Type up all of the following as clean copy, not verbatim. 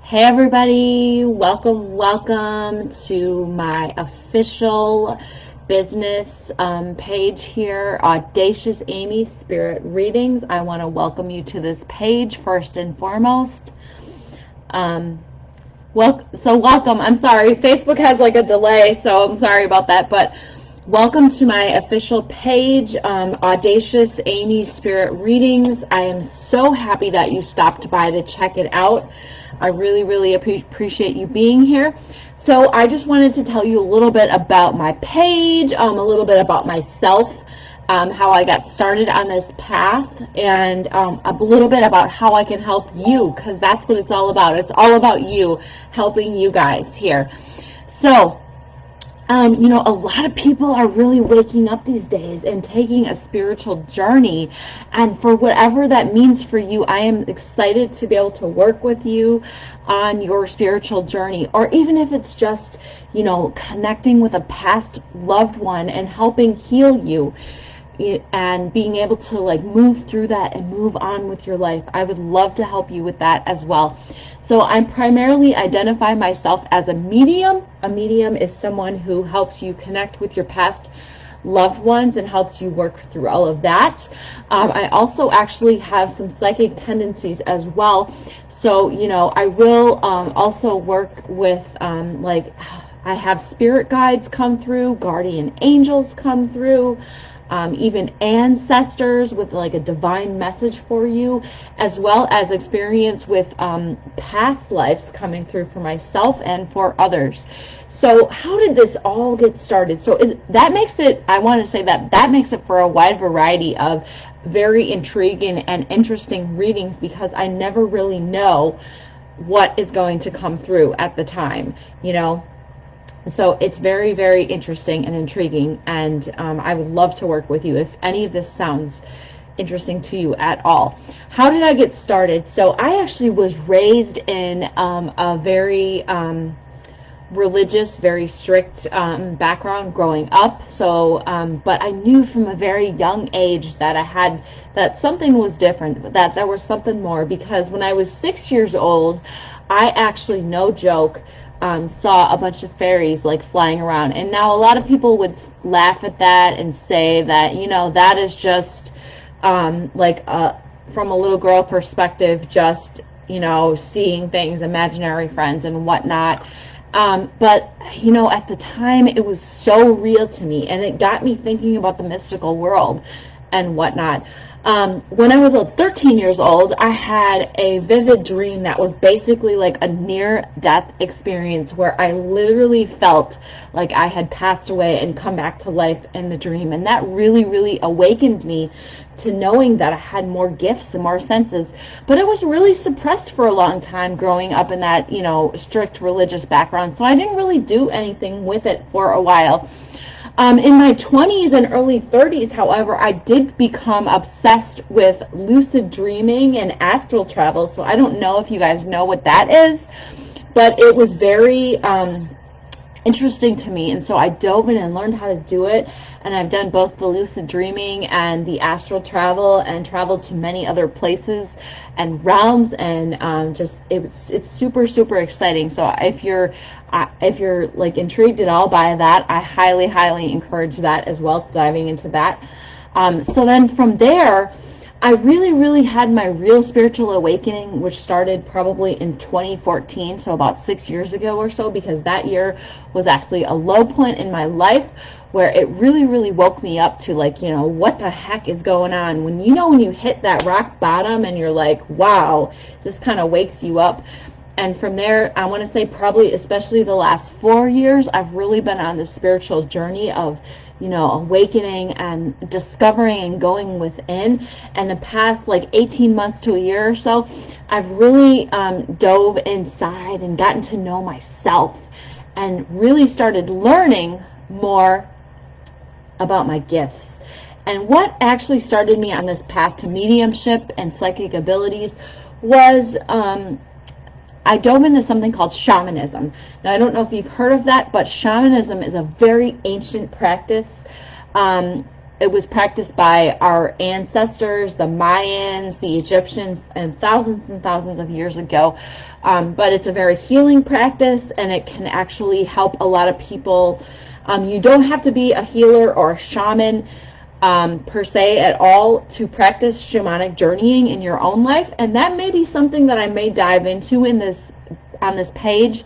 Hey everybody, welcome to my official business page here, Audacious Amy Spirit Readings. I want to welcome you to this page first and foremost. Welcome. I'm sorry, Facebook has like a delay, so I'm sorry about that, but welcome to my official page, Audacious Amy Spirit Readings. I am so happy that you stopped by to check it out. I really appreciate you being here. So I just wanted to tell you a little bit about my page, a little bit about myself, how I got started on this path, and a little bit about how I can help you, because that's what it's all about. It's all about you, helping you guys here. So a lot of people are really waking up these days and taking a spiritual journey. And for whatever that means for you, I am excited to be able to work with you on your spiritual journey. Or even if it's just, connecting with a past loved one and helping heal you and being able to move through that and move on with your life. I would love to help you with that as well. So I primarily identify myself as a medium. A medium is someone who helps you connect with your past loved ones and helps you work through all of that. I also actually have some psychic tendencies as well. So, I will also work with I have spirit guides come through, guardian angels come through, even ancestors with a divine message for you, as well as experience with past lives coming through for myself and for others. So how did this all get started? So that makes it, I want to say that makes it for a wide variety of very intriguing and interesting readings, because I never really know what is going to come through at the time, So it's very interesting and intriguing, and I would love to work with you if any of this sounds interesting to you at all. How did I get started? So I actually was raised in a very religious, very strict background growing up. So, but I knew from a very young age that something was different, that there was something more, because when I was 6 years old, I actually, no joke, saw a bunch of fairies flying around. And now a lot of people would laugh at that and say that, that is just from a little girl perspective, just, seeing things, imaginary friends and whatnot. But, at the time it was so real to me, and it got me thinking about the mystical world and whatnot. When I was 13 years old, I had a vivid dream that was basically a near-death experience, where I literally felt like I had passed away and come back to life in the dream. And that really awakened me to knowing that I had more gifts and more senses. But it was really suppressed for a long time growing up in that, strict religious background. So I didn't really do anything with it for a while. In my 20s and early 30s, however, I did become obsessed with lucid dreaming and astral travel. So I don't know if you guys know what that is, but it was very interesting to me. And so I dove in and learned how to do it. And I've done both the lucid dreaming and the astral travel, and traveled to many other places and realms, and it's super exciting. So if you're intrigued at all by that, I highly encourage that as well, diving into that. So then from there, I really had my real spiritual awakening, which started probably in 2014, so about 6 years ago or so, because that year was actually a low point in my life, where it really woke me up to what the heck is going on, when you hit that rock bottom and you're like, wow, just kind of wakes you up. And from there, I want to say probably especially the last 4 years, I've really been on this spiritual journey of awakening and discovering and going within. And the past 18 months to a year or so, I've really dove inside and gotten to know myself, and really started learning more about my gifts. And what actually started me on this path to mediumship and psychic abilities was I dove into something called shamanism. Now, I don't know if you've heard of that, but shamanism is a very ancient practice. it was practiced by our ancestors, the Mayans, the Egyptians, and thousands of years ago. But it's a very healing practice, and it can actually help a lot of people. You don't have to be a healer or a shaman per se at all to practice shamanic journeying in your own life, and that may be something that I may dive into in this on this page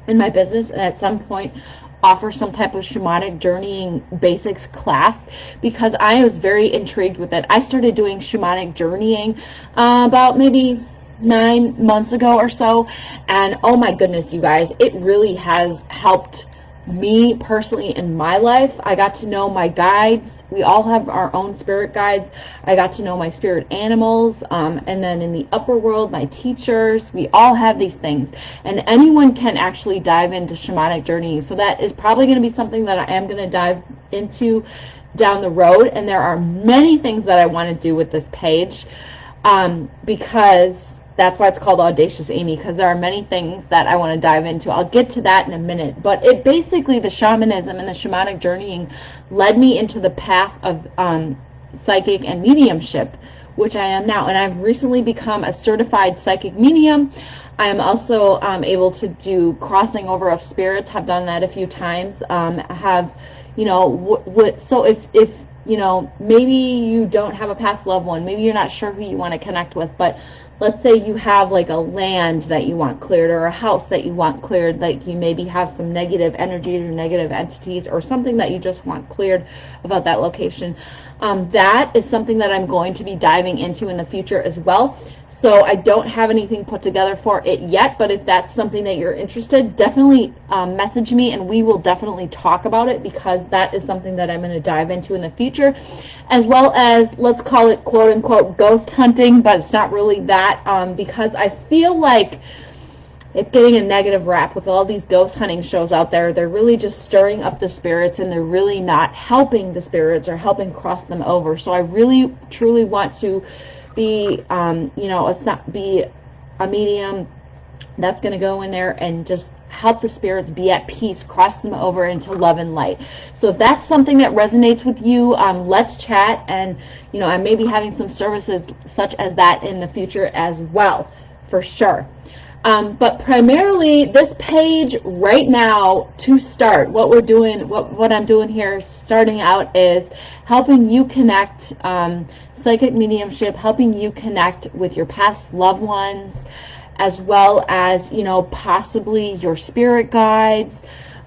in my business, and at some point offer some type of shamanic journeying basics class, because I was very intrigued with it. I started doing shamanic journeying about maybe 9 months ago or so, and oh my goodness, you guys, it really has helped me personally in my life. I got to know my guides. We all have our own spirit guides. I got to know my spirit animals, and then in the upper world, my teachers. We all have these things, and anyone can actually dive into shamanic journeying. So that is probably going to be something that I am going to dive into down the road, and there are many things that I want to do with this page, because that's why it's called Audacious Amy, because there are many things that I want to dive into. I'll get to that in a minute. But it basically, the shamanism and the shamanic journeying led me into the path of psychic and mediumship, which I am now. And I've recently become a certified psychic medium. I am also able to do crossing over of spirits. Have done that a few times. Have, you know, so if you know, maybe you don't have a past loved one, maybe you're not sure who you want to connect with, but let's say you have like a land that you want cleared, or a house that you want cleared, like you maybe have some negative energies or negative entities or something that you just want cleared about that location. That is something that I'm going to be diving into in the future as well. So I don't have anything put together for it yet, but if that's something that you're interested, definitely message me, and we will definitely talk about it, because that is something that I'm going to dive into in the future, as well as, let's call it quote unquote ghost hunting, but it's not really that, because I feel like it's getting a negative rap with all these ghost hunting shows out there. They're really just stirring up the spirits, and they're really not helping the spirits or helping cross them over. So I really truly want to be, you know, be a medium that's going to go in there and just help the spirits be at peace, cross them over into love and light. So if that's something that resonates with you, let's chat, and you know, I may be having some services such as that in the future as well, for sure. But primarily, this page right now, to start, what we're doing, what I'm doing here, starting out, is helping you connect, psychic mediumship, helping you connect with your past loved ones, as well as, you know, possibly your spirit guides,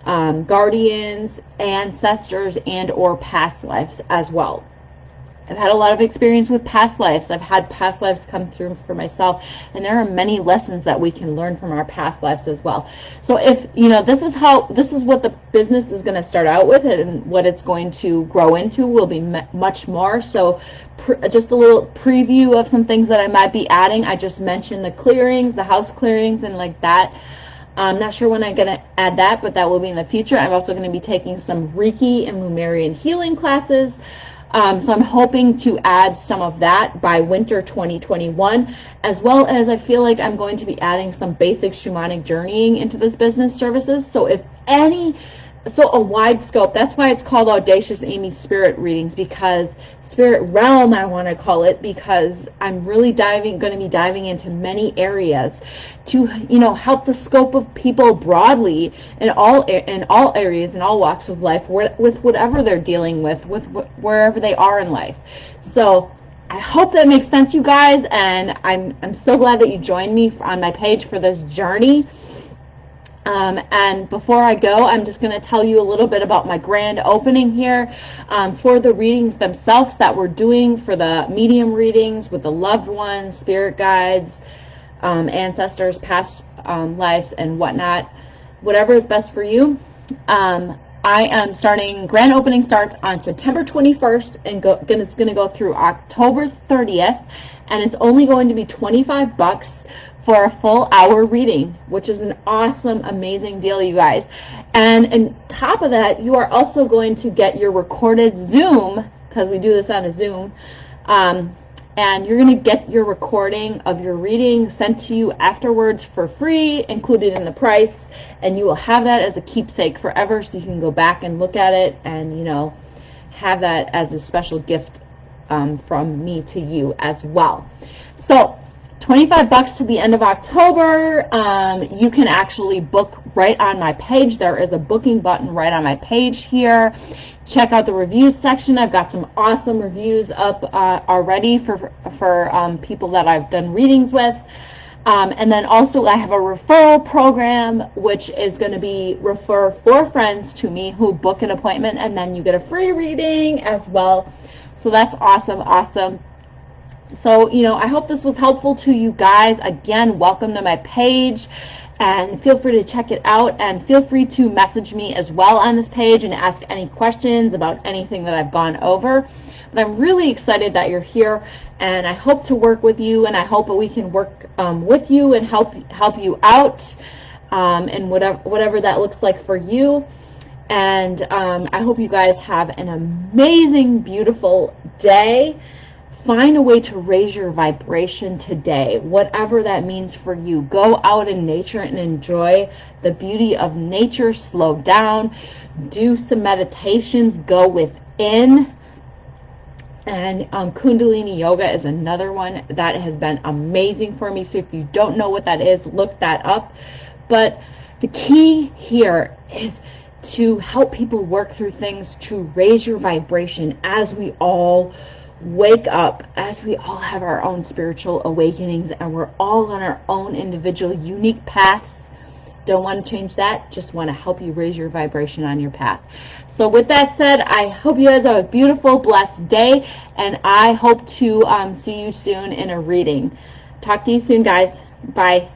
guardians, ancestors, and or past lives as well. I've had a lot of experience with past lives. I've had past lives come through for myself, and there are many lessons that we can learn from our past lives as well. So if, you know, this is what the business is going to start out with, and what it's going to grow into will be much more. So just a little preview of some things that I might be adding. I just mentioned the clearings, the house clearings, and like that. I'm not sure when I'm going to add that, but that will be in the future. I'm also going to be taking some Reiki and Lumerian healing classes. So I'm hoping to add some of that by winter 2021, as well as I feel like I'm going to be adding some basic shamanic journeying into this business services. So a wide scope. That's why it's called Audacious Amy Spirit Readings, because Spirit Realm, I want to call it, because I'm really going to be diving into many areas to, you know, help the scope of people broadly in all areas, in all walks of life, with whatever they're dealing with wherever they are in life. So I hope that makes sense, you guys, and I'm so glad that you joined me on my page for this journey. And before I go, I'm just going to tell you a little bit about my grand opening here for the readings themselves that we're doing, for the medium readings with the loved ones, spirit guides, ancestors, past lives, and whatnot. Whatever is best for you. I am starting, grand opening starts on September 21st, and it's going to go through October 30th, and it's only going to be $25 for a full hour reading, which is an awesome, amazing deal, you guys. And on top of that, you are also going to get your recorded Zoom, because we do this on a Zoom, and you're going to get your recording of your reading sent to you afterwards for free, included in the price, and you will have that as a keepsake forever, so you can go back and look at it and, you know, have that as a special gift from me to you as well. So $25 to the end of October. You can actually book right on my page. There is a booking button right on my page here. Check out the reviews section. I've got some awesome reviews up already for people that I've done readings with. And then also I have a referral program, which is going to be refer 4 friends to me who book an appointment, and then you get a free reading as well. So that's awesome, awesome. So, I hope this was helpful to you guys. Again, welcome to my page, and feel free to check it out, and feel free to message me as well on this page and ask any questions about anything that I've gone over. But I'm really excited that you're here, and I hope to work with you, and I hope that we can work with you and help you out, and whatever that looks like for you. And I hope you guys have an amazing, beautiful day. Find a way to raise your vibration today, whatever that means for you. Go out in nature and enjoy the beauty of nature. Slow down. Do some meditations. Go within. And Kundalini Yoga is another one that has been amazing for me. So if you don't know what that is, look that up. But the key here is to help people work through things, to raise your vibration as we all wake up, as we all have our own spiritual awakenings, and we're all on our own individual unique paths. Don't want to change that, just want to help you raise your vibration on your path. So with that said, I hope you guys have a beautiful, blessed day, and I hope to see you soon in a reading. Talk to you soon, guys. Bye.